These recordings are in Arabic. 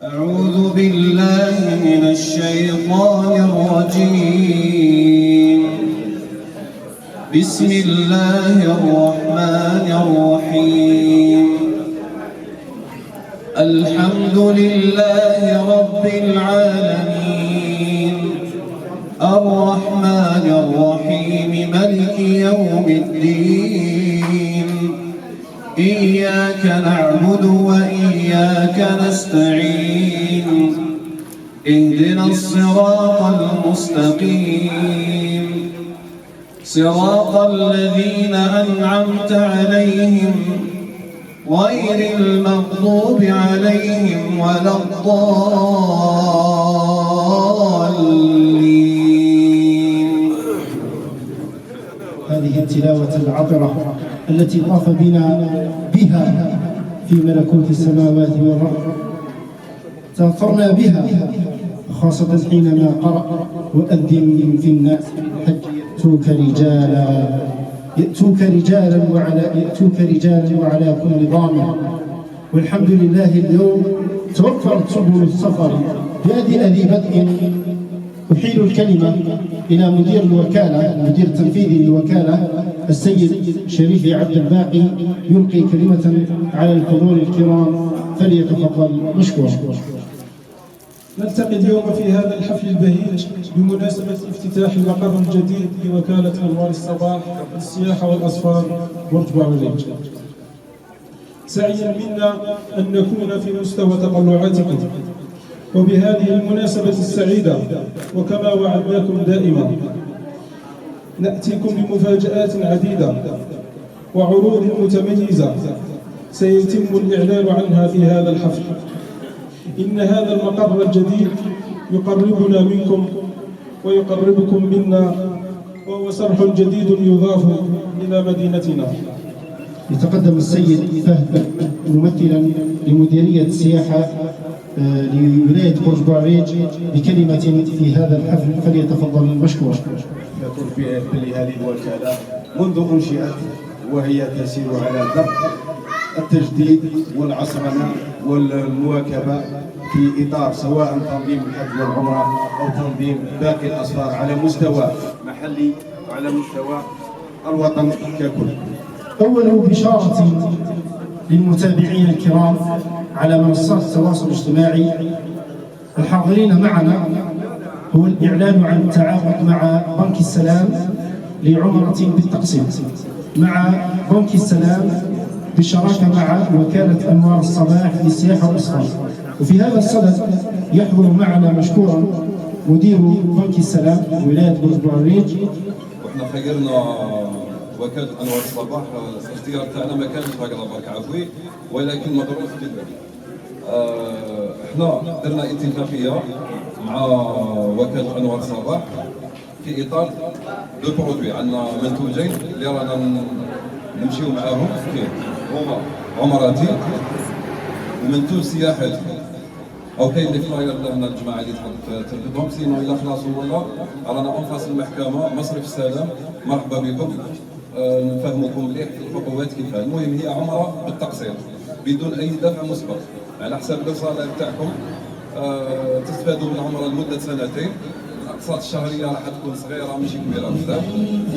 أعوذ بالله من الشيطان الرجيم. بسم الله الرحمن الرحيم. الحمد لله رب العالمين الرحمن الرحيم ملك يوم الدين. إياك نعبد وإياك نستعين. اهدنا الصراط المستقيم صراط الذين أنعمت عليهم غير المغضوب عليهم ولا الضالين. هذه التلاوة العطرة التي طاف بنا بها في ملكوت السماوات والأرض، تأثرنا بها خاصة حينما قرأ وأذن في الناس حج يأتوك رجالا وعلى كل ضامر. والحمد لله اليوم توفرت سبل السفر. بهذه ذي بدء أحيل الكلمة إلى مدير الوكالة، المدير التنفيذي للوكالة السيد شريف عبد الباقي، يلقي كلمة على الحضور الكرام، فليتفضل مشكورا. نلتقي اليوم في هذا الحفل البهيج بمناسبة افتتاح المقر الجديد لوكالة أنوار الصباح للسياحة والأسفار بورتبع والريج. سعيا منا أن نكون في مستوى تطلعاتكم، وبهذه المناسبة السعيدة وكما وعدناكم دائما نأتيكم بمفاجآت عديدة وعروض متميزة سيتم الإعلان عنها في هذا الحفل. إن هذا المقر الجديد يقربنا منكم ويقربكم منا، وهو صرح جديد يضاف إلى مدينتنا. يتقدم السيد فهد ممثلا لمديرية السياحة لولاية بورتبع والريج بكلمة في هذا الحفل، فليتفضل مشكورا. يقول بهذه الوكالة منذ أنشئت وهي تسير على درب التجديد والعصرنة والمواكبة في إطار سواء تنظيم الحج والعمرة أو تنظيم باقي الأسفار على مستوى محلي وعلى مستوى الوطن ككل. أول بشارة للمتابعين الكرام على منصات التواصل الاجتماعي الحاضرين معنا هو الإعلان عن التعاقد مع بنك السلام لعمرة بالتقسيط، مع بنك السلام بالشراكة مع وكالة أنوار الصباح للسياحة والإسفار. وفي هذا الصدد يحضر معنا مشكورا مدير بنك السلام ولاية بورسعيد. وحنا خيرنا وكالة أنوار الصباح، الاختيار تاعنا ما كانش هكذا برك عفوي، ولكن مدروس جدا. احنا درنا اتفاقية مع وكالة أنوار الصباح في إطار دو برودوي. عندنا منتوجين اللي رانا نمشيو معاهم فيه، هما عمراتي ومنتوج سياحي. او كاين لي فلاير هنا الجماعه اللي تحب تربطهم، سينو الا خلاصوا ولا رانا اونفاس المحكمه مصرف السلام. مرحبا بكم، نفهمكم مليح في الخطوات كيفاه. المهم هي عمره بالتقسيط بدون اي دفع مسبق، على حساب الرساله تاعكم. تستفادوا من العمره لمده سنتين. الاقساط الشهريه راح تكون صغيره ماشي كبيره بزاف.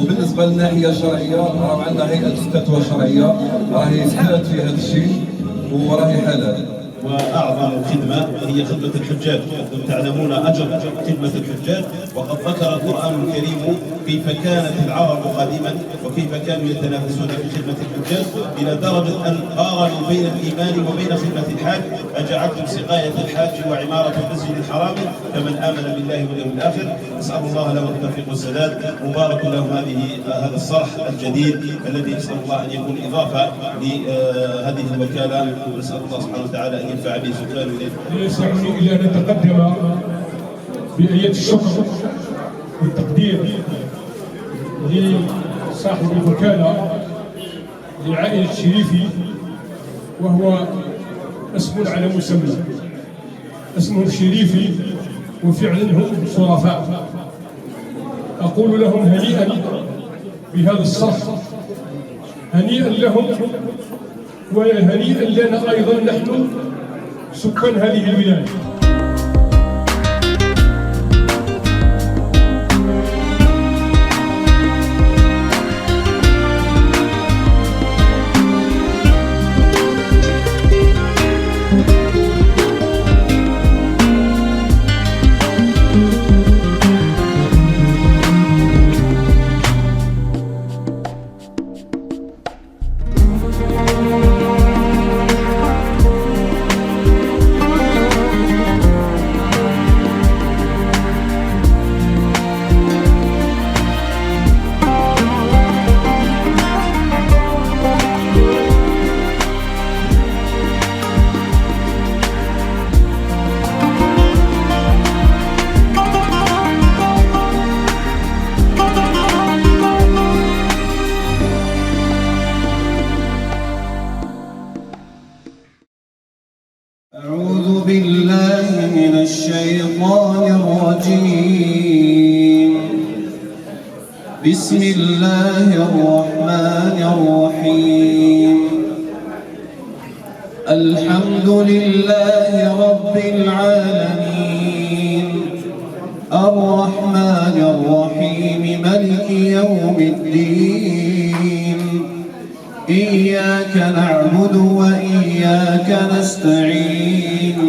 وبالنسبه للناحيه الشرعيه راه عندنا هيئه الفتوى الشرعيه راهي سكات في هذا الشيء وراهي حلال. واعظم خدمه هي خدمه الحجاج، وانتم تعلمون اجر خدمه الحجاج. وقد ذكر القران الكريم كيف كانت العرب قديما وكيف كانوا يتنافسون في خدمه الحجاج، الى درجه ان قارنوا بين الايمان وبين خدمه الحاج. اجعلتم سقايه الحاج وعماره المسجد الحرام كمن امن بالله واليوم الاخر. نسال الله له التوفيق والسداد. مبارك له هذا الصرح الجديد الذي نسال الله ان يكون اضافه لهذه الوكاله. ونسال الله سبحانه وتعالى ان ينفع به سكان اليه. يسعني الى ان نتقدم بآية الشكر والتقدير لصاحب الوكالة لعائلة شريفي، وهو اسم على مسمى، اسمهم شريفي وفعلا هم شرفاء. أقول لهم هنيئا بهذا الصرح، هنيئا لهم وهنيئا لنا أيضا نحن سكان هذه الولاية. أعوذ بالله من الشيطان الرجيم. بسم الله الرحمن الرحيم. الحمد لله رب العالمين، الرحمن الرحيم، ملك يوم الدين. إياك نعبد وإياك نستعين.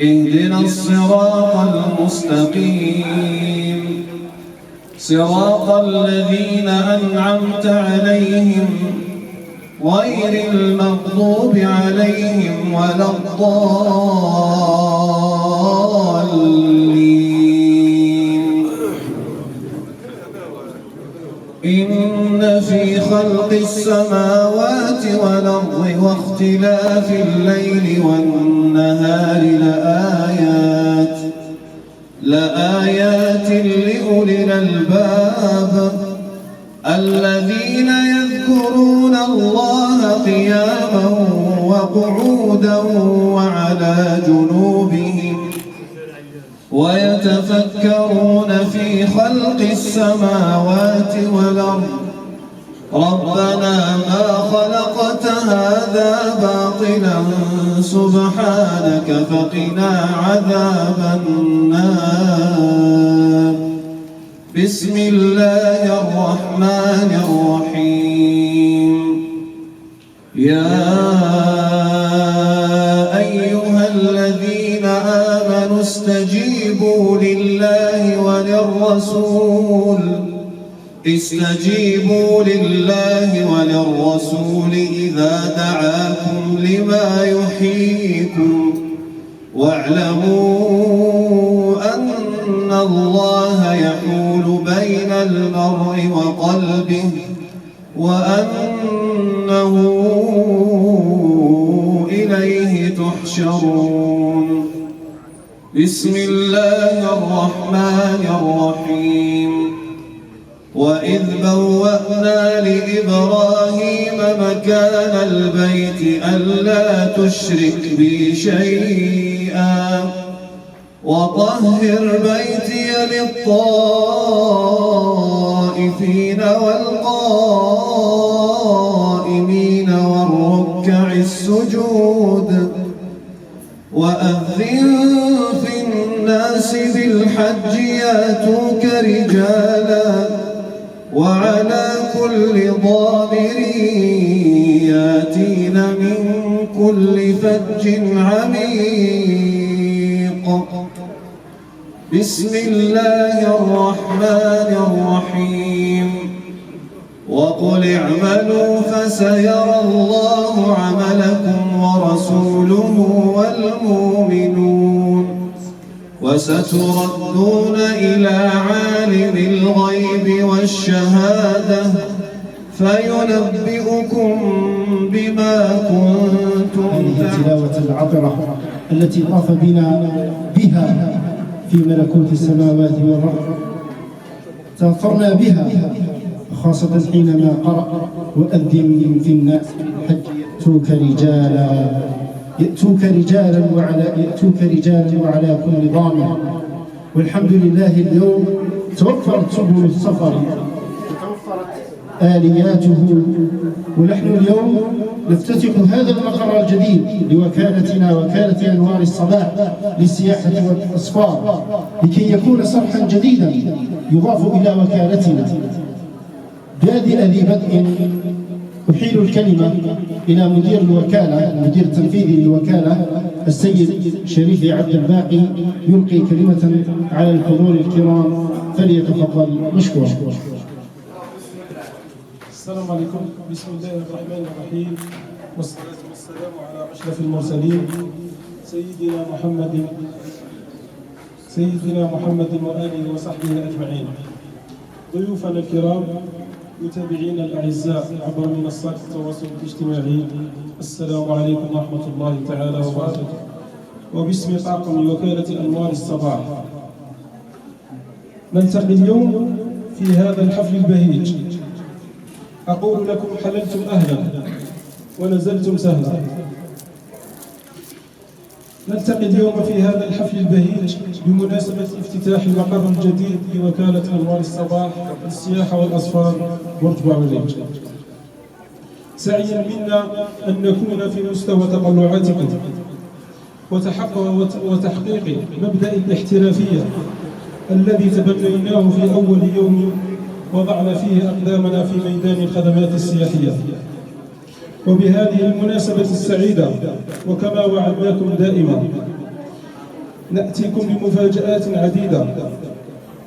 اهدنا الصراط المستقيم، صراط الذين أنعمت عليهم غير المغضوب عليهم ولا الضالين. إن في خلق السماوات والأرض واختلاف الليل والنهار لآيات لأولي الألباب الذين يذكرون الله قياما وقعودا وعلى جنوبهم ويتفكرون في خلق السماوات والأرض ربنا ما خلقت هذا باطلا سبحانك فقنا عذاب النار. بسم الله الرحمن الرحيم. يا استجيبوا لله وللرسول إذا دعاكم لما يحييكم واعلموا أن الله يحول بين المرء وقلبه وأنه إليه تحشرون. بسم الله الرحمن الرحيم. وإذ بوأنا لإبراهيم مكان البيت ألا تشرك بي شيئا وطهر بيتي للطائفين والقائمين والركع السجود. وأذن في الناس بالحج ياتوك رجالا وعلى كل ضامر ياتين من كل فج عميق. بسم الله الرحمن الرحيم. وقل اعملوا فسيرى الله عملكم ورسوله والمؤمنون وستردون إلى عالم الغيب والشهادة فينبئكم بما كنتم هذه التلاوة العطرة التي طاف بنا بها في ملكوت السماوات والأرض تأثرنا بها خاصة حينما قرأ وأذن في الناس حج يأتوك رجالا وعلى كل ضامر. والحمد لله اليوم توفرت سبل السفر وتوفرت آلياته، ونحن اليوم نفتتح هذا المقر الجديد لوكالتنا وكالة أنوار الصباح للسياحة والأسفار لكي يكون صرحا جديدا يضاف إلى وكالتنا. بادئ ذي بدء أحيل الكلمة إلى مدير الوكالة المدير التنفيذي للوكالة السيد شريف عبد الباقي يلقي كلمة على الحضور الكرام، فليتفضل مشكورا. السلام عليكم. بسم الله الرحمن الرحيم، والصلاة والسلام على أشرف المرسلين سيدنا محمد وآله وصحبه أجمعين. ضيوفنا الكرام، متابعينا الأعزاء عبر منصات التواصل الاجتماعي، السلام عليكم ورحمة الله تعالى وبركاته. وباسم طاقم وكالة أنوار الصباح نلتقي اليوم في هذا الحفل البهيج. أقول لكم حللتم أهلا ونزلتم سهلا. نلتقي اليوم في هذا الحفل البهيج بمناسبة افتتاح المقر الجديد لوكالة أنوار الصباح للسياحة والأسفار برج بوعوليج. سعيا منا أن نكون في مستوى تطلعاتكم وتحقيق مبدأ الاحترافية الذي تبنيناه في أول يوم وضعنا فيه أقدامنا في ميدان الخدمات السياحية. وبهذه المناسبة السعيدة وكما وعدناكم دائما نأتيكم بمفاجآت عديدة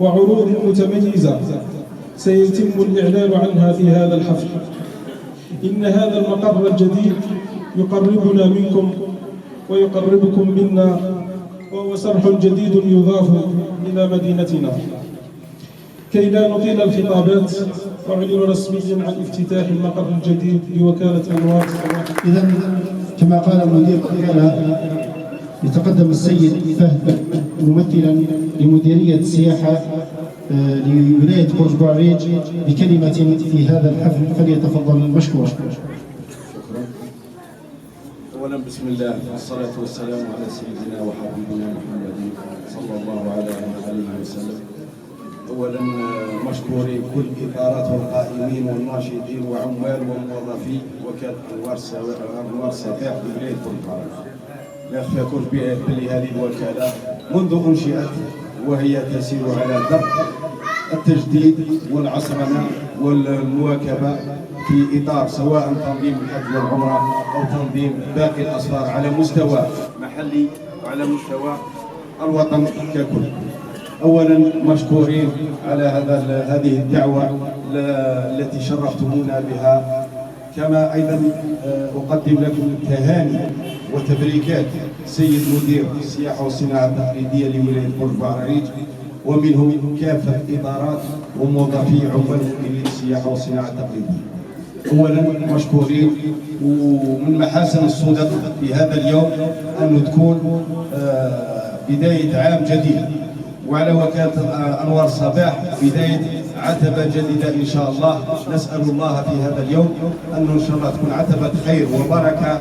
وعروض متميزة سيتم الإعلان عنها في هذا الحفل. إن هذا المقر الجديد يقربنا منكم ويقربكم منا، وهو صرح جديد يضاف إلى مدينتنا. كي لا نطيل الخطابات، أعلن رسميا عن افتتاح المقر الجديد لوكالة أنوار الصباح. إذا كما قال مدير الوكالة، يتقدم السيد فهد ممثلا لمديرية السياحة لولاية برج بوعوليج بكلمة في هذا الحفل، فليتفضل مشكورا. شكرا. أولا بسم الله والصلاة والسلام على سيدنا وحبيبنا محمد صلى الله عليه وسلم. أولا مشكورين كل إطارات والقائمين والناشطين وعمال وموظفي وكالة أنوار الصباح بولاية برج بوعوليج. لا يخفاكم بأن هذه الوكالة منذ أنشئت وهي تسير على درب التجديد والعصرنة والمواكبة في إطار سواء تنظيم الحج والعمرة أو تنظيم باقي الأسفار على مستوى محلي وعلى مستوى الوطن ككل. أولا مشكورين على هذه الدعوة التي شرفتمونا بها، كما أيضا أقدم لكم التهاني وتبريكات سيد مدير السياحة والصناعة التقليدية لولاية برج بعريج، ومنهم كافة إدارات وموظفي عمال مديرية السياحة والصناعة التقليدية. أولا مشكورين، ومن محاسن الصدف في هذا اليوم أن تكون بداية عام جديد، وعلى وكالة أنوار الصباح بداية عتبة جديدة إن شاء الله. نسأل الله في هذا اليوم أن إن شاء الله تكون عتبة خير وبركة،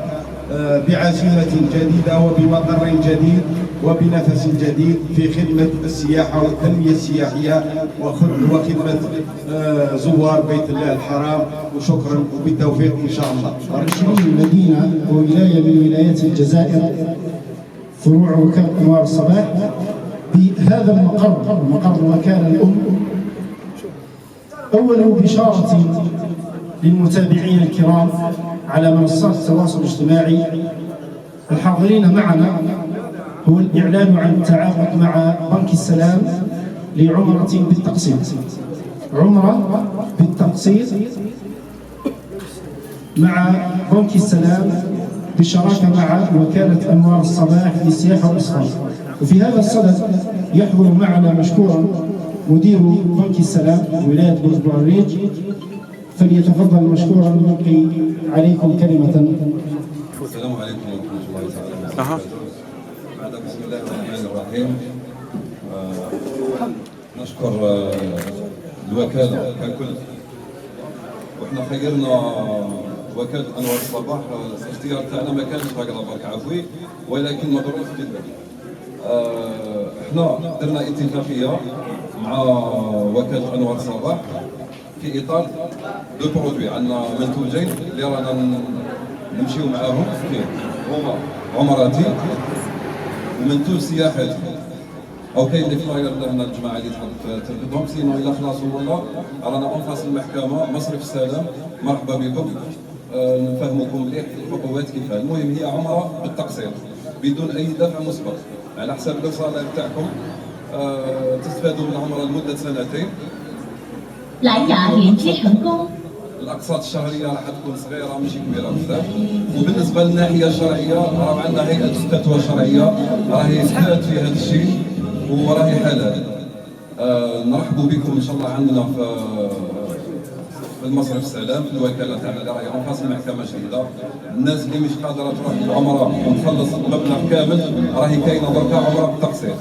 بعزيمة جديدة وبمقر جديد وبنفس جديد في خدمة السياحة والتنمية السياحية وخدمة زوار بيت الله الحرام. وشكرا وبالتوفيق إن شاء الله. 20 مدينة وولاية من ولايات الجزائر فروع وكالة أنوار الصباح بهذا المقر، مقر الوكالة الأم. أول بشارة للمتابعين الكرام على منصات التواصل الاجتماعي الحاضرين معنا هو الإعلان عن التعاقد مع بنك السلام لعمرة بالتقسيط. عمرة بالتقسيط مع بنك السلام بالشراكة مع وكالة أنوار الصباح للسياحة والإسفار. وفي هذا الصدد يحضر معنا مشكورا مدير بنك السلام ولاية برج بعريج، فليتفضل مشكورا نلقي عليكم كلمة. السلام عليكم ورحمة الله تعالى وبركاته. بسم الله الرحمن الرحيم. نشكر الوكالة ككل، وإحنا خيرنا وكالة أنوار الصباح. الاختيار تاعنا ما كانش هكذا برك عفوي، ولكن مظروف جدا. احنا درنا اتفاقية مع وكالة أنوار الصباح في إطار دو برودوي. عندنا منتوجين اللي رانا نمشيو معاهم فيه، هما عمراتي ومنتوج سياحي. او كاين اللي فلاير هنا الجماعه اللي تحب تربطهم، سينو الا خلاص والله رانا انفاس المحكمه مصرف السلام. مرحبا بكم، نفهمكم مليح الخطوات كيفاه. المهم هي عمره بالتقسيط بدون اي دفع مسبق على حساب الصالير تاعكم. تستفادوا من العمره لمده سنتين. 蓝牙连接成功。 الاقساط الشهريه راح تكون صغيره ماشي كبيره بزاف. وبالنسبه للناحيه الشرعيه راه عندنا هيئه الفتوى الشرعيه راهي سهلت في هذا الشيء وراهي حلال. نرحبوا بكم ان شاء الله عندنا في المصرف السلام في الوكاله تاعنا اللي راهي انفاس المحكمه شهيده. الناس اللي مش قادره تروح للعمره وتخلص المبلغ كامل راهي كاينه دركا عمره بالتقسيط.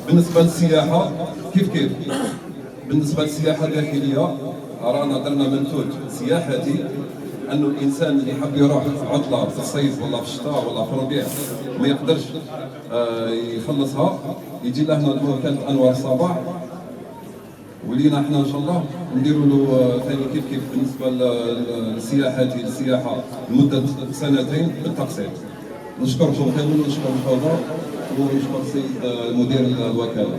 بالنسبه للسياحه كيف بالنسبه للسياحه الداخليه رانا درنا منتوج سياحتي، انه الانسان اللي يحب يروح عطله في الصيف ولا في الشتاء ولا في الربيع ما يقدرش يخلصها، يجي لهنا وكالة أنوار الصباح، ولينا احنا ان شاء الله نديروا له ثاني كيف بالنسبه للسياحه لمده سنتين بالتقسيط. نشكركم كامل ونشكر الحضور ونشكر السيد مدير الوكاله.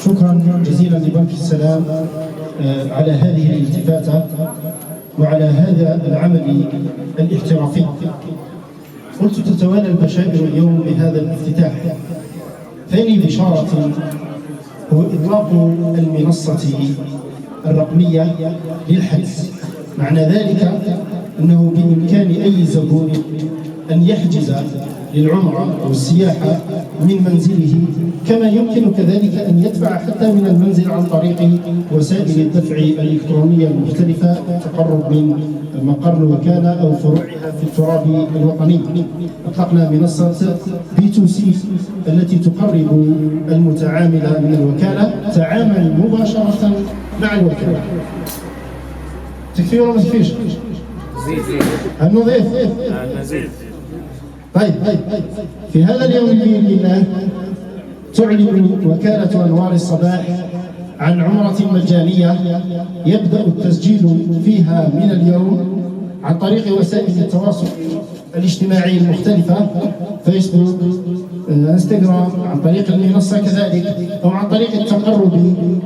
شكرا جزيلا لبنك السلام على هذه الالتفاتة وعلى هذا العمل الاحترافي. قلت تتوالى البشائر اليوم بهذا الافتتاح. ثاني بشارة هو إطلاق المنصة الرقمية للحجز. معنى ذلك أنه بإمكان أي زبون أن يحجز للعمرة أو السياحة من منزله، كما يمكن كذلك أن يدفع حتى من المنزل عن طريق وسائل الدفع الإلكترونية المختلفة تقرب من مقر الوكالة أو فروعها في التراب الوطني. أطلقنا منصة B2C التي تقرب المتعامل من الوكالة، تعامل مباشرة مع الوكالة. تكفي ولا ما تكفيش؟ النظيف طيب. في هذا اليوم بإذن الله تعلن وكالة أنوار الصباح عن عمرة مجانية يبدأ التسجيل فيها من اليوم عن طريق وسائل التواصل الاجتماعي المختلفة، فيسبوك، انستغرام، عن طريق المنصة كذلك، أو عن طريق التقرب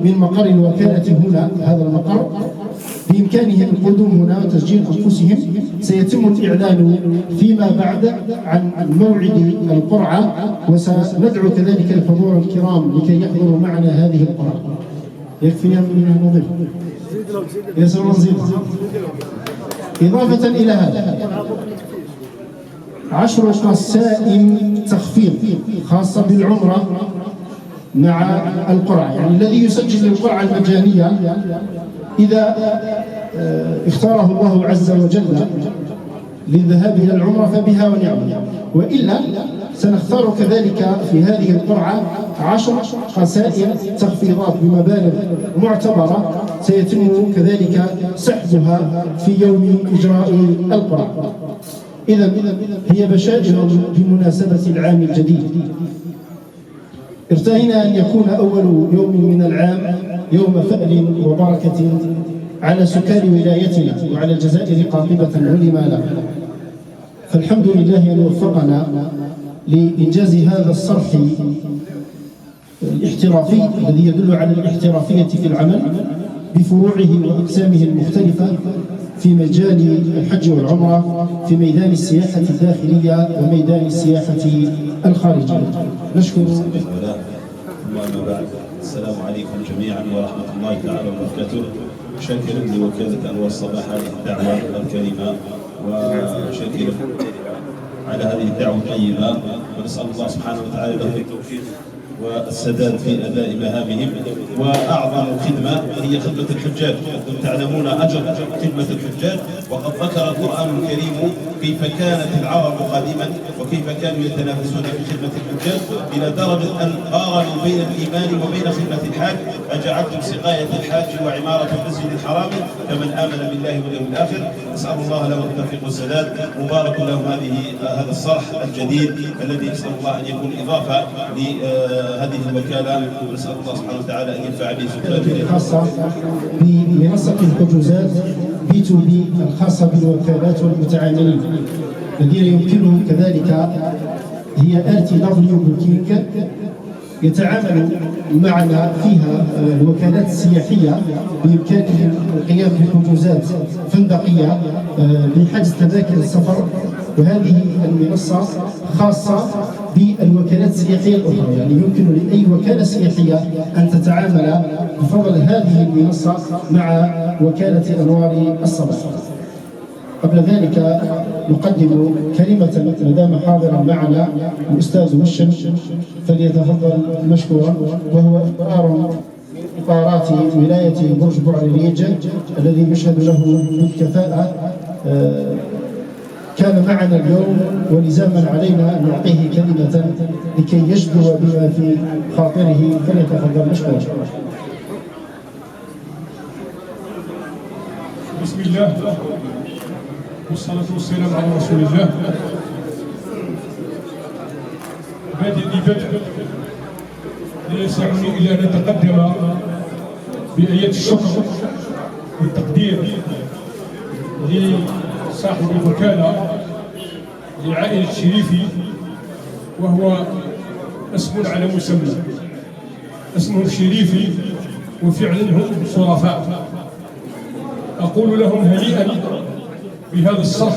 من مقر الوكالة هنا هذا المقر بإمكانهم القدوم هنا وتسجيل أنفسهم. سيتم الإعلان فيما بعد عن موعد القرعة، وسندعو كذلك الحضور الكرام لكي يحضروا معنا هذه القرعة. يكفي من نضيف يسر نزيد. إضافة إلى هذا 10 قسائم تخفيض خاصة بالعمرة مع القرعة، يعني الذي يسجل للقرعة المجانية إذا اختاره الله عز وجل للذهاب إلى العمرة فبها ونعمة، وإلا سنختار كذلك في هذه القرعة 10 قسائم تخفيضات بمبالغ معتبرة سيتم كذلك سحبها في يوم إجراء القرعة. إذا هي بشائر بمناسبة العام الجديد. ارتئينا أن يكون أول يوم من العام يوم فأل وبركة على سكان ولايتنا وعلى الجزائر قاطبة، ولما لا. فالحمد لله أن وفقنا لإنجاز هذا الصرح الاحترافي الذي يدل على الاحترافية في العمل بفروعه وأقسامه المختلفة في مجال الحج والعمرة، في ميدان السياحة الداخلية وميدان السياحة الخارجية. نشكر. ثم بعد، السلام عليكم جميعا ورحمة الله تعالى وبركاته. شاكرا لوكالة أنوار الصباح هذه الدعوة الكريمة، وشاكرا على هذه الدعوة الطيبة، ونسأل الله سبحانه وتعالى له التوفيق والسداد في أداء مهامهم. وأعظم خدمة هي خدمة الحجاج، أنتم تعلمون أجر خدمة الحجاج، وقد ذكر القرآن الكريم كيف كانت العرب قديما وكيف كانوا يتنافسون في خدمة الحجاج، إلى درجة أن قارنوا بين الإيمان وبين خدمة الحاج، أجعلتم سقاية الحاج وعمارة المسجد الحرام كمن آمن بالله واليوم الآخر. نسأل الله له التوفيق والسداد. مبارك لهم هذا الصرح الجديد الذي نسأل الله أن يكون إضافة هذه الوكالة، ونسأل الله سبحانه وتعالى أن ينفع به سكانه. خاصة بمنصة الحجوزات B2B الخاصة بالوكالات والمتعاملين الذين يمكنهم كذلك، هي RTW بوكينج، يتعامل معنا فيها الوكالات السياحية بإمكانهم القيام بحجوزات فندقية لحجز تذاكر السفر. وهذه المنصة خاصة بالوكالات السياحية الأخرى، يعني يمكن لأي وكالة سياحية أن تتعامل بفضل هذه المنصة مع وكالة أنوار الصباح. قبل ذلك نقدم كلمة ما دام حاضرا معنا الأستاذ وشم، فليتفضل مشكورا، وهو إطار إطارات ولاية برج بوعريريج الذي يشهد له بالكفاءة. كان معنا اليوم ولزاما علينا أن نعطيه كلمة لكي يجدو بما في خاطره، فليتفضل مشكورا. بسم الله والصلاة والسلام على رسول الله. بدء لا يسعني إلا أن نتقدم بآيات الشكر والتقدير لصاحب الوكالة لعائلة الشريفي، وهو اسم على مسمى، اسمه الشريفي وفعلا هم شرفاء. أقول لهم هنيئا بهذا الصرح،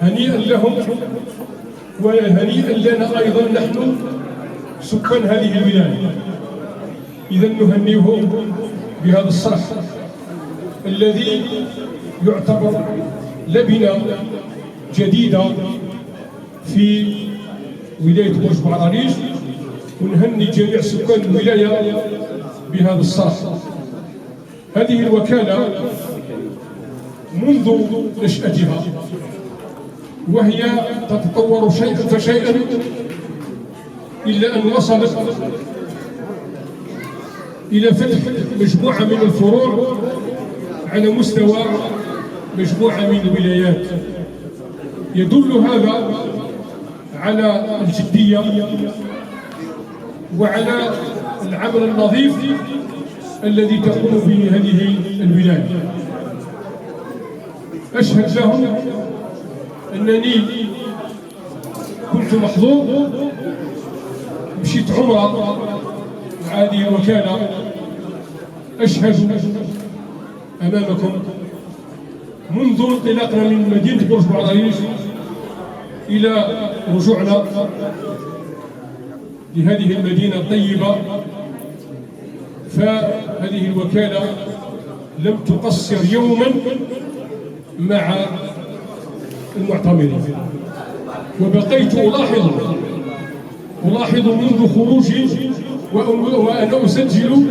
هنيئا لهم وهنيئا لنا أيضا نحن سكان هذه الولاية. إذا نهنئهم بهذا الصرح الذي يعتبر لبنة جديدة في ولاية برج بوعريريج، ونهني جميع سكان الولاية بهذا الصرح. هذه الوكالة منذ نشأتها وهي تتطور شيئا فشيئا إلا أن وصلت إلى فتح مجموعة من الفروع على مستوى مجموعة من الولايات. يدل هذا على الجدية وعلى العمل النظيف الذي تقوم به هذه الولاية. أشهد لهم أنني كنت محظوظ، مشيت عمرة مع هذه الوكالة. أشهد أمامكم منذ انطلاقنا من مدينة برج بعريش إلى رجوعنا لهذه المدينة الطيبة، فهذه الوكالة لم تقصر يوما مع المعتمرين، وبقيت ألاحظ منذ خروجي وأنا أسجل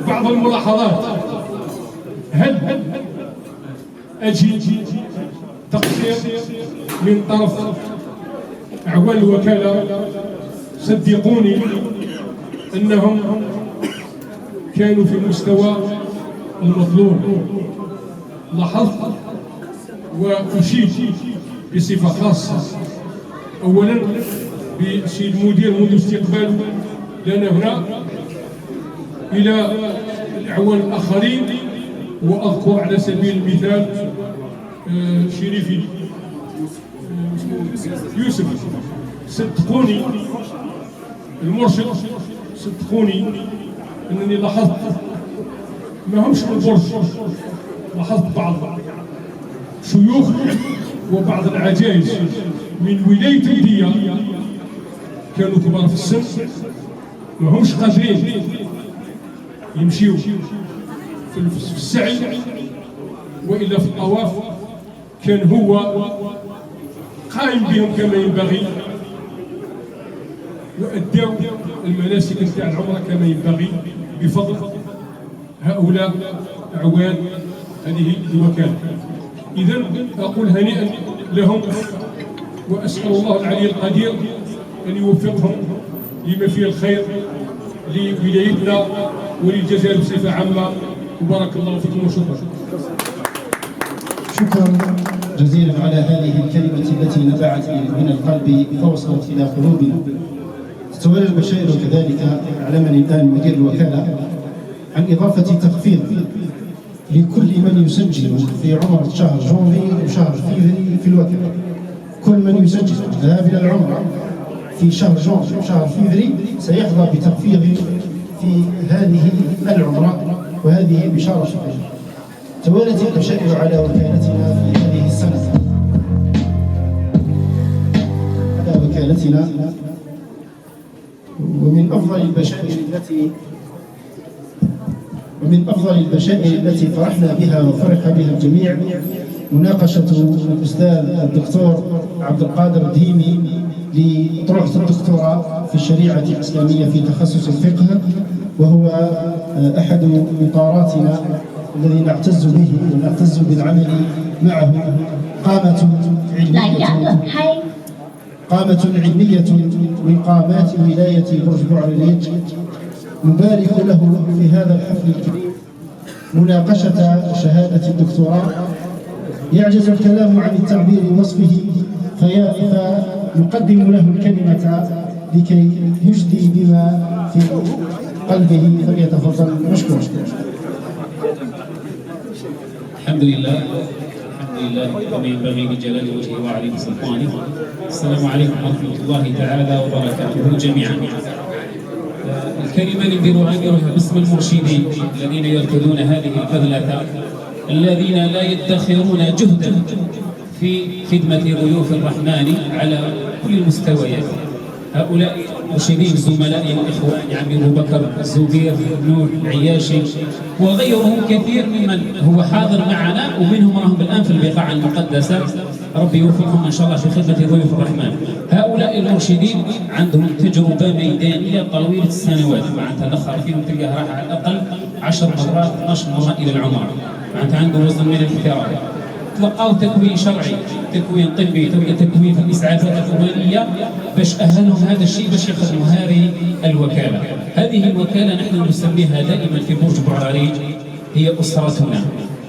بعض الملاحظات. هل أجد تقصير من طرف أعوان الوكالة؟ صدقوني أنهم كانوا في المستوى المطلوب. لاحظت وأشيد بصفة خاصة أولا بالسيد المدير منذ استقباله لنا هنا إلى الأعوان الآخرين، وأذكر على سبيل المثال شريفي يوسف. صدقوني المرشد، صدقوني أنني لاحظت ما همش من برج، لاحظت بعض شيوخ وبعض العجائز من ولاية الدية كانوا كبار في السن، ما همش قادرين يمشيوا في السعي وإلا في الطواف. كان هو قائم بهم كما ينبغي، وأدوا المناسك نتاع العمرة كما ينبغي بفضل هؤلاء أعوان هذه الوكالة. إذا أقول هنيئا لهم، وأسأل الله العلي القدير أن يوفقهم لما فيه الخير لولايتنا وللجزائر بصفة عامة. وبارك الله فيكم وشكرا. شكرا جزيلا على هذه الكلمة التي نبعت من القلب فوصلت إلى قلوبنا. تتولى البشائر كذلك علمني الآن مدير الوكالة عن إضافة تخفيض لكل من يسجل في عمرة شهر جونفي وشهر فيفري في الوكالة. كل من يسجل الذهاب إلى العمرة في شهر جونفي وشهر فيفري سيحظى بتخفيض في هذه العمرة، وهذه بشارة شكرا. توالت البشائر على وكالتنا في هذه السنة، على وكالتنا. ومن أفضل البشائر التي فرحنا بها وفرح بها الجميع مناقشة الأستاذ الدكتور عبد القادر الدهيمي لطروحة الدكتوراه في الشريعة الإسلامية في تخصص الفقه، وهو أحد إطاراتنا الذي نعتز به ونعتز بالعمل معه. قامة علمية من قامات ولاية برج بوعريريج. نبارك له في هذا الحفل الكريم مناقشة شهادة الدكتوراه. يعجز الكلام عن التعبير بوصفه، فنقدم له الكلمة لكي يجدي بما في قلبه، فليتفضل مشكورا. الحمد لله كما ينبغي لجلال وجهه وعليه سلطانه. السلام عليكم ورحمة الله تعالى وبركاته جميعا. الكلمة نديرها باسم المرشدين الذين يركضون هذه البذلة، الذين لا يدخرون جهدا في خدمة ضيوف الرحمن على كل المستويات. هؤلاء مرشدين زملائي الإخوان عمي أبو بكر الزبير نور العياشي وغيرهم كثير ممن هو حاضر معنا، ومنهم راهم الآن في البقاع المقدسة. ربي يوفقهم إن شاء الله في خدمة ضيوف الرحمن. هؤلاء المرشدين عندهم تجربة ميدانية طويلة السنوات، معناتها الآخر فيهم تلقاه راح على الأقل 10 مرات 12 مرة إلى العمر، معناتها عنده وزن من الاحترام. تلقاو تكوين شرعي، تكوين طبي، تكوين في الإسعافات الأولية باش أهلهم هذا الشيء باش يخدموا هذه الوكالة. هذه الوكالة نحن نسميها دائما في برج بوعريريج هي أسرتنا،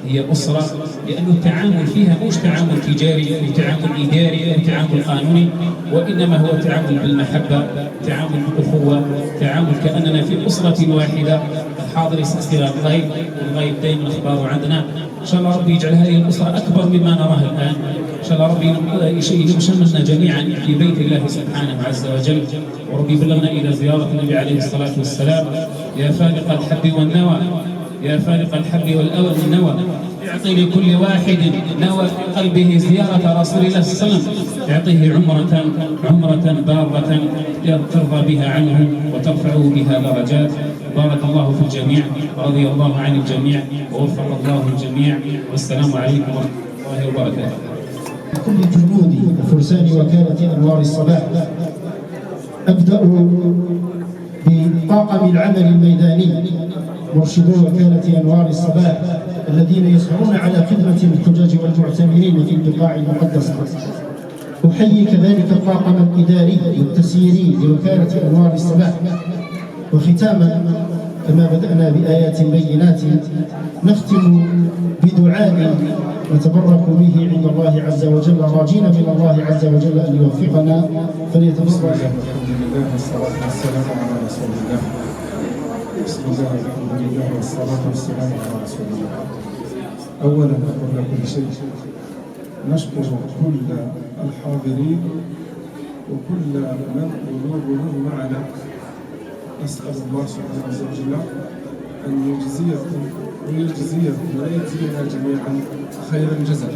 هي أسرة، لأنه التعامل فيها مش تعامل تجاري أو تعامل إداري أو تعامل قانوني، وإنما هو تعامل بالمحبة، تعامل بالأخوة، تعامل كأننا في أسرة واحدة. الحاضر يستغل الغيب، والغيب دائما أخباره عندنا. إن شاء الله ربي يجعل هذه الأسرة أكبر مما نراه الآن. إن شاء الله ربي يشملنا جميعا في بيت الله سبحانه عز وجل، وربي يبلغنا إلى زيارة النبي عليه الصلاة والسلام. يا فالق الحب والنوى، يا فارق الحب والنوى اعطي لكل واحد نوى في قلبه زيارة رسول الله صلى الله عليه وسلم، اعطيه عمرة بارة ترضى بها عنه وترفعه بها درجات. بارك الله في الجميع، رضي الله عن الجميع، ووفق الله الجميع، والسلام عليكم ورحمة الله وبركاته. كل جنود وفرسان وكالة أنوار الصباح، أبدأ بطاقم العمل الميداني مرشدو وكالة أنوار الصباح الذين يسعون على خدمة الحجاج والمعتمرين في البقاع المقدسة. أحيي كذلك الطاقم الإداري والتسييري لوكالة أنوار الصباح. وختاما كما بدأنا بآيات بينات نختم بدعاء نتبرك به عند الله عز وجل، راجين من الله عز وجل أن يوفقنا. فليتفضل. الحمد لله والصلاة والسلام على رسول الله. بسم الله الحمد لله والصلاة والسلام على رسول الله. أولا قبل كل شيء نشكر كل الحاضرين وكل من قلوبهم معنا. نسأل الله سبحانه وتعالى أن يجزيكم ويجزينا جميعا خير الجزاء.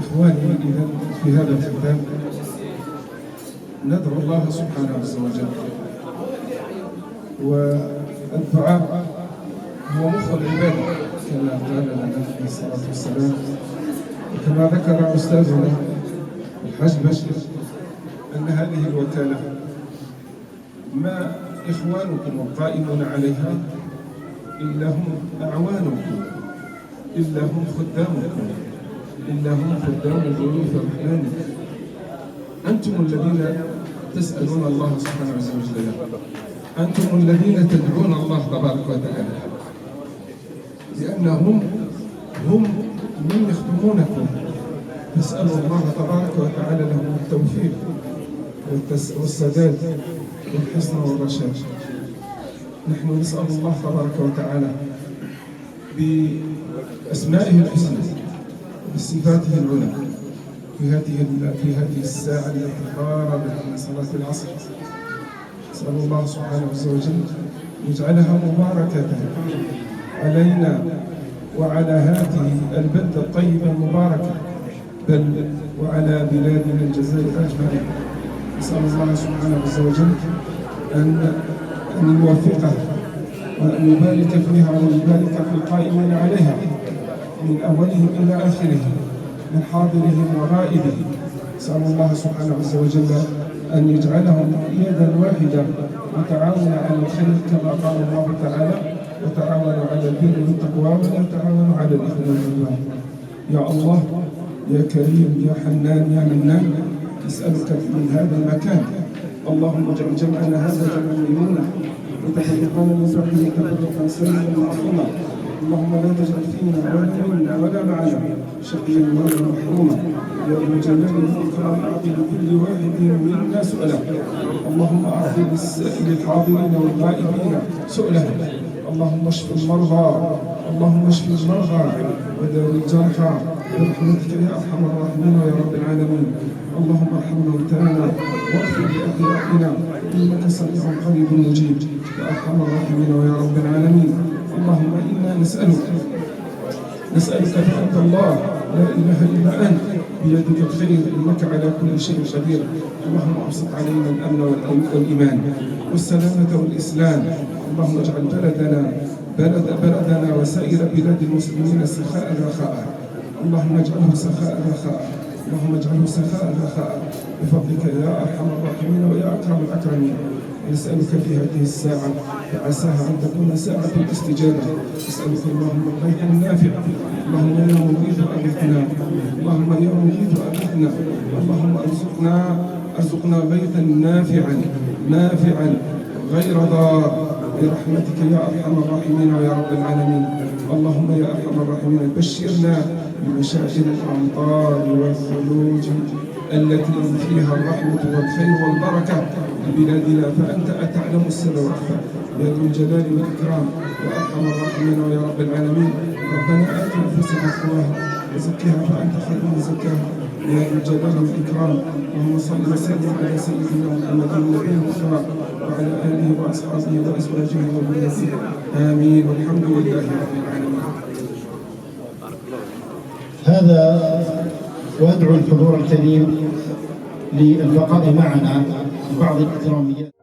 إخواني، إذا في هذا الختام ندعو الله سبحانه وتعالى، والدعاء هو مخ العبادة كما قال لنا عليه الصلاة والسلام، وكما ذكر أستاذنا الحاج بشير أن هذه الوكالة ما إخوانكم القائمون عليها إلا هم أعوانكم، إلا هم خدامكم، إلا هم خدام ضيوف الرحمن. أنتم الذين تسألون الله سبحانه وتعالى، أنتم الذين تدعون الله تبارك وتعالى، لأنهم هم من يخدمونكم. تسألوا الله تبارك وتعالى لهم التوفيق والسداد والحسن والرشاد. نحن نسأل الله تبارك وتعالى بأسمائه الحسنى وبصفاته العلى في هذه الساعة التي قاربت من صلاة العصر. نسأل الله سبحانه وتعالى يجعلها مباركة علينا وعلى هذه البلدة الطيبة المباركة، بل وعلى بلادنا الجزائر أجمعين. نسأل الله سبحانه وتعالى أن يوفقها وأن يبارك فيها ويبارك في القائمين عليها من أولهم إلى آخرهم، من حاضرهم وغائبهم. نسأل الله سبحانه وتعالى أن يجعلهم يدا واحدة وتعاونوا على الخير كما قال الله تعالى: وتعاونوا على البر والتقوى ولا تعاونوا على الإثم والعدوان. يا الله يا كريم يا حنان يا منان، نسألك من هذا المكان اللهم اجعل جمعنا هذا جمعا ميمونا وتفرقنا من بعده تفرقا سليما معصوما. اللهم لا تجعل فينا ولا منا ولا معنا شقيا ولا محروما. يا ذا الجلال والاكرام اعطي لكل واحد منا سؤله. اللهم اعطي للسائل الحاضرين والغائبين سؤله. اللهم اشف المرضى، اللهم اشف المرضى وداوي الجرحى برحمتك يا ارحم الراحمين يا رب العالمين. اللهم ارحم موتانا واغفر لاحيائنا انك سميع قريب مجيب يا ارحم الراحمين ويا رب العالمين. اللهم انا نسالك فانت الله لا اله الا انت بيدك الخير انك على كل شيء قدير. اللهم ابسط علينا الامن والايمان والسلامه والاسلام. اللهم اجعل بلدنا وسائر بلاد المسلمين سخاء رخاء. اللهم اجعله سخاء رخاء، اللهم اجعله سخاء رخاء بفضلك يا ارحم الراحمين ويا اكرم الاكرمين. نسالك في هذه الساعه فعساها ان تكون ساعه الاستجابه. نسالك اللهم الغيث النافع. اللهم يا مغيث اغثنا، اللهم يا مغيث اغثنا. اللهم ارزقنا غيثا نافعا غير ضار برحمتك يا ارحم الراحمين ويا رب العالمين. اللهم يا ارحم الراحمين بشرنا بمشاعر الامطار والثلوج التي فيها الرحمه والخير والبركه لبلادنا، فانت تعلم السر واخفى يا ذو الجلال والاكرام يا ارحم الراحمين ويا رب العالمين. ربنا ات انفسنا تقواها وزكها فأنت خير من زكاها يا ذا الجلال والإكرام. اللهم صل وسلم على سيدنا محمد النبي المختار وعلى آله وأصحابه وأزواجه وذريته آمين والحمد لله رب العالمين. هذا وأدعو الحضور الكريم للبقاء معنا في بعض الاحتراميات.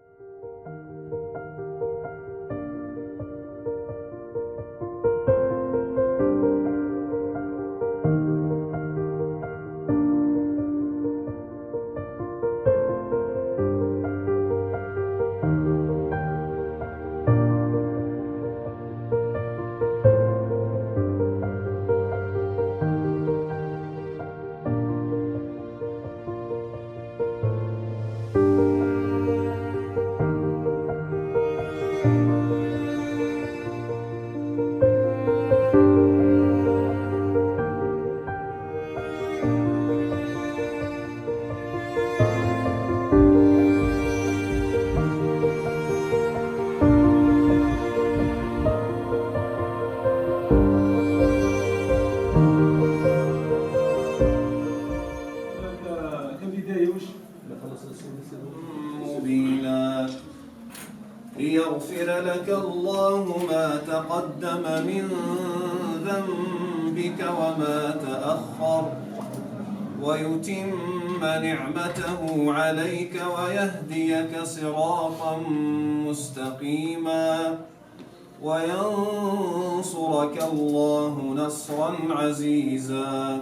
مبينا ليغفر لك الله ما تقدم من ذنبك وما تأخر ويتم نعمته عليك ويهديك صراطا مستقيما وينصرك الله نصرا عزيزا.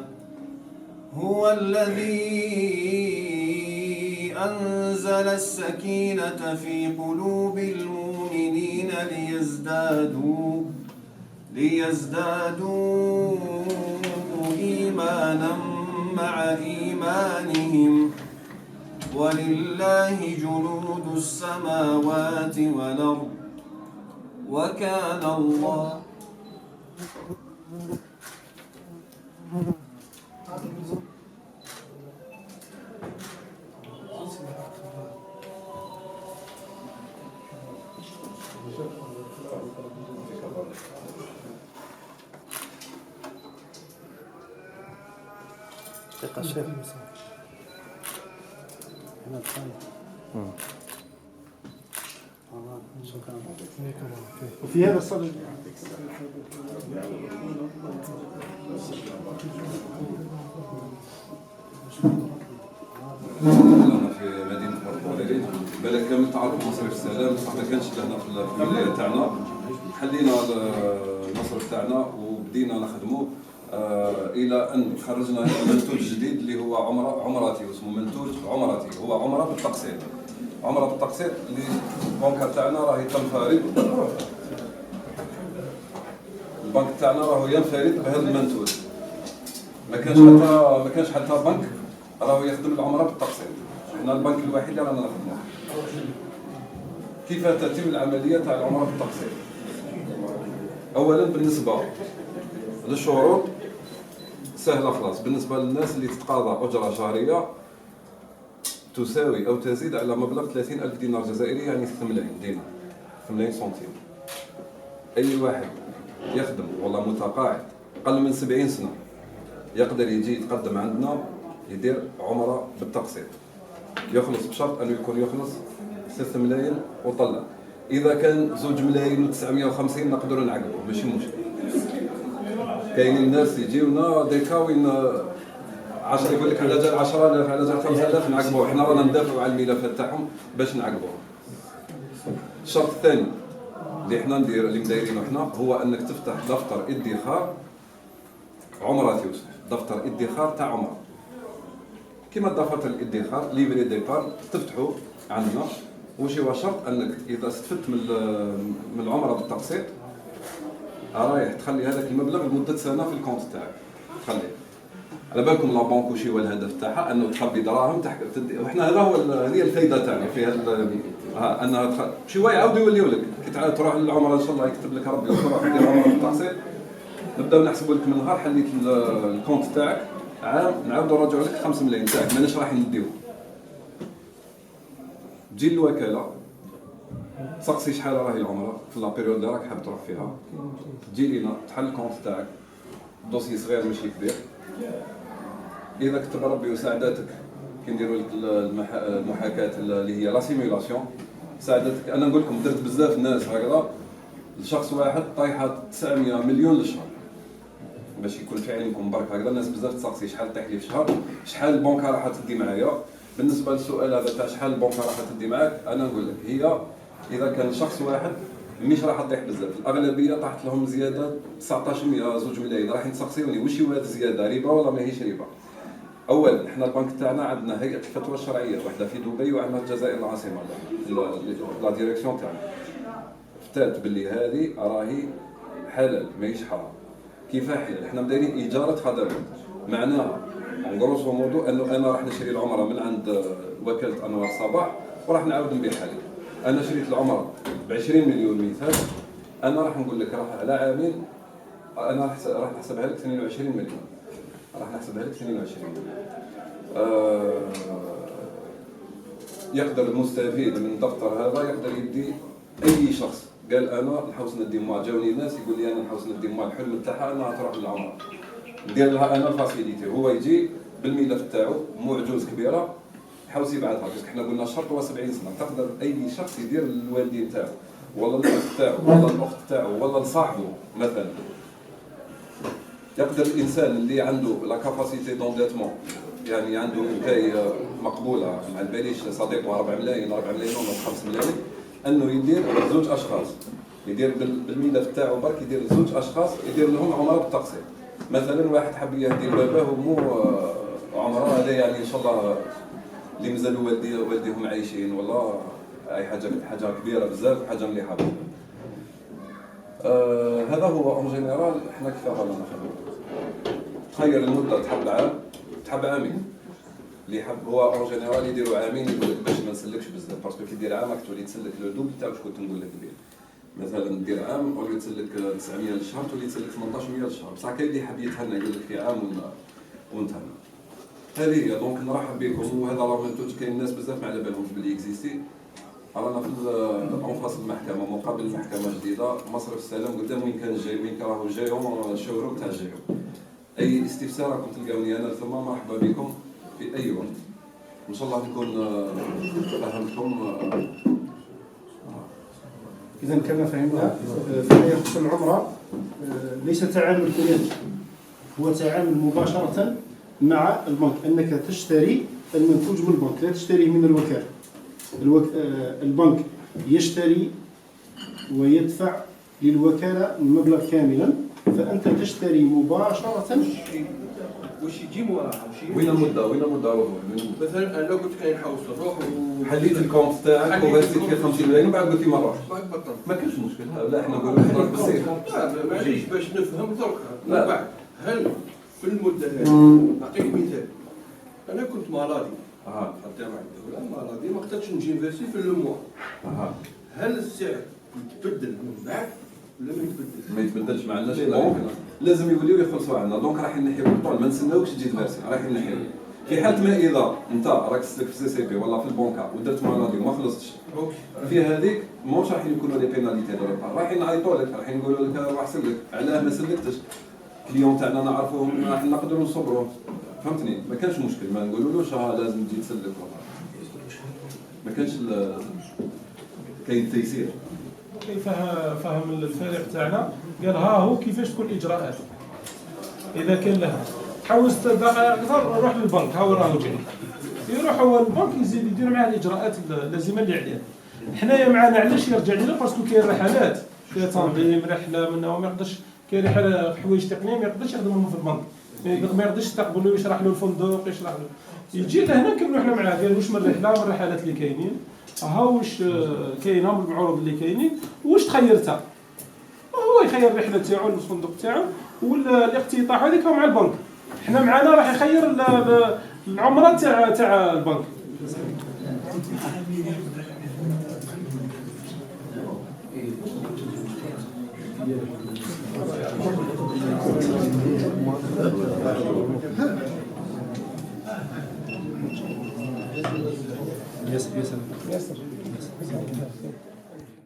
هو الذي أنزل السكينة في قلوب المؤمنين ليزدادوا إيمانا مع إيمانهم ولله جنود السماوات والأرض وكان الله وفي هذا الصدد في مدينة بورتوريلي بالك كامل تعرفوا مصرف السلام بصح ما كانش لهنا في الولاية تاعنا. حلينا المصرف تاعنا وبدينا نخدموه الى ان خرجنا منتوج جديد اللي هو عمراتي واسمه منتوج عمراتي. هو عمره بالتقسيط. عمره بالتقسيط اللي البنكه تاعنا راهي تنفرد. البنك تاعنا راهو ينفرد بهذا المنتوج. ما كانش حتى بنك راهو يخدم العمره بالتقسيط. احنا البنك الوحيد اللي رانا نخدموه. كيف تتم العمليه تاع العمره بالتقسيط؟ اولا بالنسبه للشروط سهله خلاص. بالنسبه للناس اللي تتقاضى اجره شهريه تساوي او تزيد على مبلغ 30,000 دينار جزائري يعني 8 ملايين دينار 8 سنتيم. اي واحد يخدم والله متقاعد اقل من 70 سنه يقدر يجي يتقدم عندنا يدير عمره بالتقسيط. يخلص بشرط انه يكون يخلص 3 ملايين وطلع. اذا كان 2 ملايين و950 نقدروا نعقبوا ماشي مشكل. كاينين الناس يجيونا ديكاوين 10 يقول لك على جال 10,000 على جال 5,000 نعقبوه. حنا رانا ندافعوا على الملفات تاعهم باش نعقبوه. الشرط الثاني اللي حنا اللي مدايرينه حنا هو انك تفتح دفتر ادخار عمرات يوسف. دفتر ادخار تاع عمر كيما دفتر الادخار ليفري ديبار تفتحوا عندنا. واش هو شرط انك اذا استفدت من العمره بالتقسيط رايح تخلي هذاك المبلغ لمده سنه في الكونت تاعك. تخليه على بالكم لا بنك وشي هو الهدف تاعها انه تخبي دراهم وحنا هذا هو هذه الفائده تاعنا في هذا انها شويه يعاودوا يوليو لك كي تروح للعمره ان شاء الله يكتب لك ربي وتروح دير عمره بالتقسيط. نبداو نحسبوا لك من نهار حليت الكونت تاعك عام نعاودوا نرجعوا لك 5 ملايين تاعك ماناش راح نديو. تجي الوكاله تسقسي شحال راهي العمره في لا بيريود اللي راك حاب تروح فيها. تجي لينا تحل الكونت تاعك دوسي صغير ماشي كبير اذا كتب ربي وساعدتك كي نديروا لك المحاكاه اللي هي لا سيميولاسيون، ساعدتك. انا نقول لكم درت بزاف الناس هكذا، لشخص واحد طايحه 900 مليون للشهر، باش يكون في عينكم برك هكذا. الناس بزاف تسقسي شحال طيح لي في الشهر، شحال البنكه راح تدي معايا. بالنسبه للسؤال هذا تاع شحال البنكه راح تدي معاك، انا نقول لك هي اذا كان شخص واحد مش راح تطيح بزاف. الاغلبيه طاحت لهم زياده 1900 2 ملايين. راح تسقسيوني واش هو هذه الزياده، ربا ولا ماهيش ربا؟ اولا احنا البنك تاعنا عندنا هيئه الفتوى الشرعيه، وحده في دبي وعندنا في الجزائر العاصمه، لا ديريكسيون تاعنا فتات باللي هذه راهي حلال ماهيش حرام. كيف حلال؟ احنا دايرين اجاره خدمات، معناها غروسو مودو انه انا راح نشري العمره من عند وكاله انوار صباح وراح نعاود نبيعها لك. انا شريت العمره ب 20 مليون مثال، انا راح نقول لك راح على عامين انا راح نحسبها لك 22 مليون، راح نحسبها لك 22 مليون. يقدر المستفيد من الدفتر هذا يقدر يدي اي شخص قال انا نحوس ندي موا، جاوني الناس يقول لي انا نحوس ندي موا الحلم تاعها انا تروح للعمره، ندير لها انا الفاسيليتي. هو يجي بالملف تاعو مو عجوز كبيره يحوس يبعثها، باسكو حنا قلنا الشرط هو 70 سنه. تقدر اي شخص يدير للوالدين تاعو ولا الاخت تاعو ولا الاخت تاعو ولا لصاحبه مثلا. يقدر الانسان اللي عنده لا كاباسيتي دونديتمون، يعني عنده وكايه مقبوله مع الباليش صديقه 4 ملايين 4 ملايين ولا 5 ملايين، انه يدير زوج اشخاص، يدير بالملف تاعو برك يدير زوج اشخاص يدير لهم عمره بالتقسيط. مثلا واحد حاب يهدي باباه ومو عمره، هذا يعني ان شاء الله اللي مازالوا والديهم عايشين، والله اي حاجه كبيره بزاف، حاجه مليحه. هذا هو اون جينيرال. احنا كيف رانا نخدموا، تخير المده تحب عام تحب عامين، اللي يحب هو اون جينيرال يديروا عامين يقول لك باش ما نسلكش بزاف، باسكو كي دير عام راك تولي تسلك لو دوبل تاع واش كنت نقول لك دير. مثلا دير عام ولا تسلك 900 للشهر تولي تسلك 1800 للشهر، بصح كاين اللي يحب يتهنى يقول لك في عام ونتهنى. هذه هي. دونك نرحب بكم. وهذا راه منتوج كاين الناس بزاف ما على بالهمش باللي اكزيستي. رانا في اونفاس المحكمه مقابل المحكمه جديده مصرف السلام قدام وين كان جاي، وين راهو جايهم الشوروم تاع جايهم. اي استفسار راكم تلقاوني انا ثم مرحبا بكم في اي وقت. ان شاء الله نكون فهمتكم. إذا كما فهمنا فيما يخص العمرة ليس تعامل كلياتي، هو تعامل مباشرة مع البنك، أنك تشتري المنتوج من البنك لا تشتريه من الوكالة. البنك يشتري ويدفع للوكالة المبلغ كاملا، فأنت تشتري مباشرة. واش يجي موراها؟ وين المده مثلا انا قلت كاين حوس نروح حليت الكونت تاعك وغزيت فيه 50 ملايين وبعد قلت لي ما نروحش، ما كاينش مشكل. لا احنا نقولوا نضرب بالسيف. معليش باش نفهم درك. من بعد هل في المده هذه نعطيك مثال، انا كنت مرضي خدام عند الدوله مرضي ما قدرتش نجي نفاسي في الموا. هل السعر يتبدل من بعد ولا ما يتبدلش؟ ما يتبدلش، ما عندناش لازم يوليو يخلصوا عندنا. دونك راح نحيو الطول، ما نستناوكش تجي تفارسي، راح نحيو. في حاله ما اذا انت راك تسلك في سي بي ولا في البنكه ودرت مرضي وما خلصتش في هذيك، موش راح يكونوا لي بيناليتي دو، راح نعيطوا لك، راح نقولوا لك روح سلك. علاه ما سلكتش؟ كليون تاعنا نعرفوهم راح نقدروا نصبروا، فهمتني؟ ما كانش مشكل، ما نقولولوش لازم تجي تسلك ولا ما كانش كاين تيسير. كيف فهم الفريق تاعنا قال ها هو كيفاش تكون الاجراءات اذا كان لها حوست اكثر روح للبنك، ها هو راه جاي يروح هو البنك يزيد يدير معاه الاجراءات اللازمه اللي عليه. حنايا معنا علاش يرجع لنا؟ باسكو كاين رحلات فيها تنظيم رحله منها وما يقدرش، كاين رحله حوايج تقنيه ما يقدرش يخدمهم في البنك، ما يقدرش يستقبلوا يشرح له الفندق يشرح له، يجي لهنا نكملوا حنا معاه قال واش من رحله من الرحلات اللي كاينين، ها واش كاينه من المعروض اللي كاينين واش تخيرتها، هو يخير الرحله تاعو الفندق تاعو والاقتطاع هذيك مع البنك. حنا معنا راح يخير العمره تاع البنك.